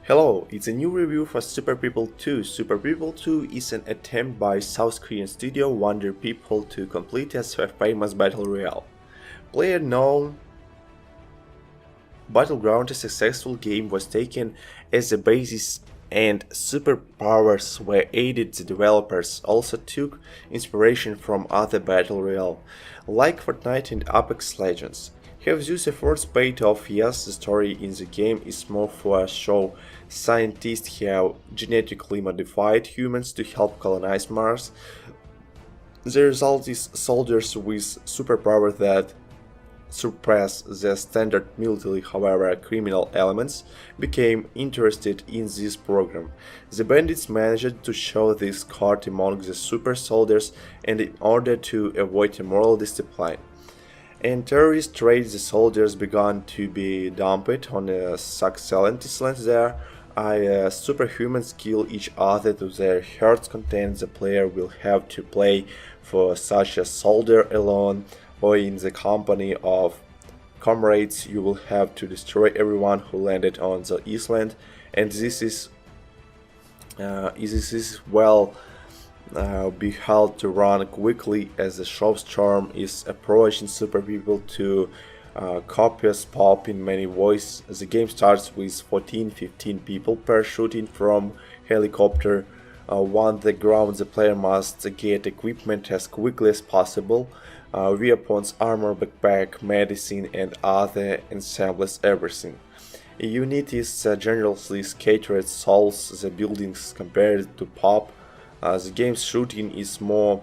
Hello, it's a new review for Super People 2. Super People 2 is an attempt by South Korean studio Wonder People to complete a famous battle royale. Player known Battleground, a successful game, was taken as a basis and superpowers were added. The developers also took inspiration from other battle royale, like Fortnite and Apex Legends. Have those efforts paid off? Yes, the story in the game is more for a show. Scientists have genetically modified humans to help colonize Mars. The result is soldiers with superpowers that surpass the standard military. However, criminal elements became interested in this program. The bandits managed to show this card among the super soldiers, and in order to avoid a moral discipline and terrorist raids, the soldiers began to be dumped on a succulent island. There, superhumans kill each other to their heart's content. The player will have to play for such a soldier alone or in the company of comrades. You will have to destroy everyone who landed on the island, and this is well be held to run quickly as the showstorm is approaching. Super People to copies pop in many ways. The game starts with 14-15 people parachuting from helicopter. On the ground, the player must get equipment as quickly as possible. Weapons, armor, backpack, medicine, and other ensembles, everything. Unity is generously scattered souls the buildings compared to pop. The game's shooting is more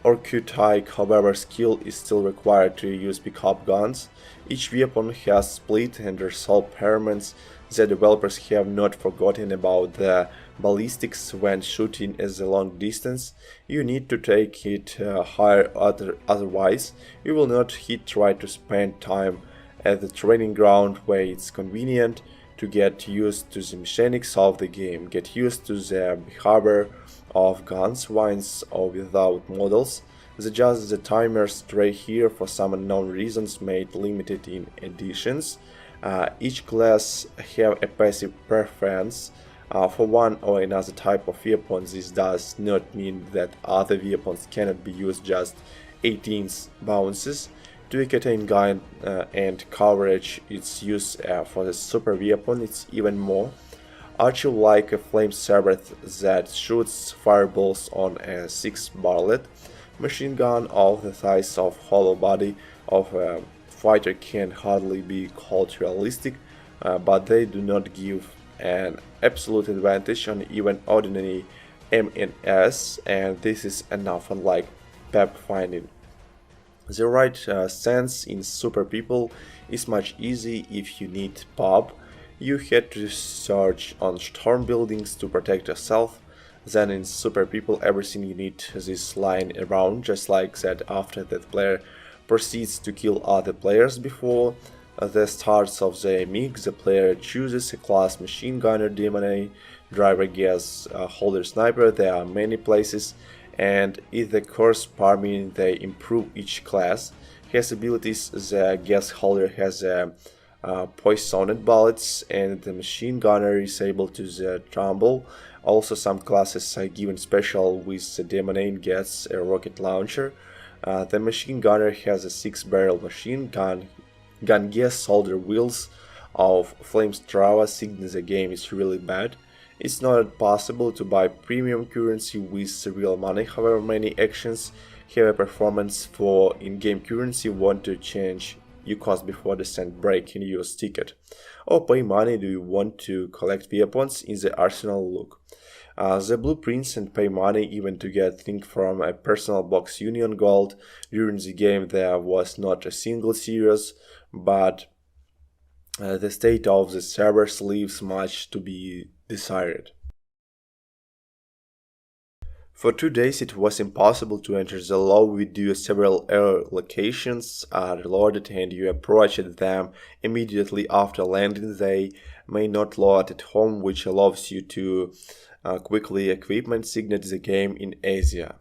archetype, however skill is still required to use pickup guns. Each weapon has split and resolve pairments. The developers have not forgotten about the ballistics when shooting at a long distance. You need to take it higher, otherwise you will not hit. Try to spend time at the training ground where it's convenient to get used to the mechanics of the game, get used to the behavior of guns, wines or without models. The timers stray here for some unknown reasons, made limited in editions. Each class have a passive preference for one or another type of weapon. This does not mean that other weapons cannot be used, just 18 bounces. To attain gun and coverage, its use for the super weapon it's even more. Archer like a flame saber that shoots fireballs on a 6-barreled machine gun of the size of hollow body of a fighter can hardly be called realistic, but they do not give an absolute advantage on even ordinary MNS, and this is enough, unlike pep finding. The right sense in Super People is much easy. If you need pop, you had to search on storm buildings to protect yourself. Then in Super People everything you need is lying around, just like that. After that player proceeds to kill other players before the start of the mix, the player chooses a class: machine gunner, DMNA, driver, gas holder, sniper. There are many places, and in the course farming they improve each class. Has abilities: the gas holder has poisoned bullets, and the machine gunner is able to the tumble. Also some classes are given special. With the DMNA gets a rocket launcher. The machine gunner has a 6-barrel machine gun. Gun gas holder wheels of flamethrower. Signal the game is really bad. It's not possible to buy premium currency with real money, however many actions have a performance for in-game currency. Want to change your cost before the cent break in your ticket, or pay money? Do you want to collect weapons in the arsenal? Look, the blueprints and pay money even to get things from a personal box. Union Gold. During the game there was not a single series, but the state of the servers leaves much to be desired. For 2 days it was impossible to enter the lobby due to several error. Locations are reloaded and you approach them immediately after landing. They may not load at home, which allows you to quickly equipment signate the game in Asia.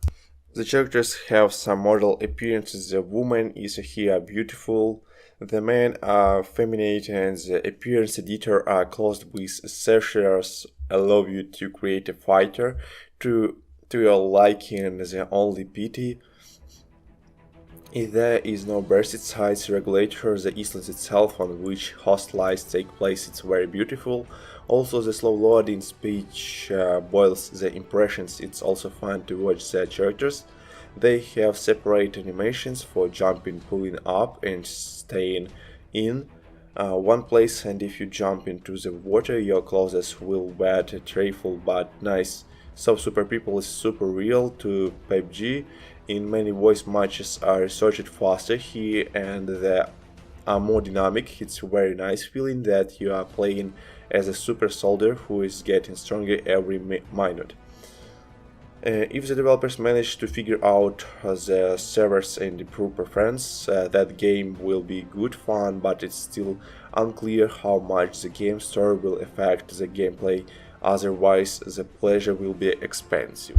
The characters have some model appearances. The woman is here beautiful, the men are feminine, and the appearance editor are closed with assertions allow you to create a fighter to your liking. The only pity if there is no bursted size regulator, the island itself on which hostilities take place is very beautiful. Also the slow loading speech boils the impressions. It's also fun to watch the characters. They have separate animations for jumping, pulling up and staying in one place, and if you jump into the water your clothes will wet. Trifle but nice. So Super People is super real to PUBG. In many voice matches are researched faster here and they are more dynamic. It's a very nice feeling that you are playing as a super soldier who is getting stronger every minute. If the developers manage to figure out the servers and improve performance, that game will be good fun, but it's still unclear how much the game story will affect the gameplay, otherwise the pleasure will be expensive.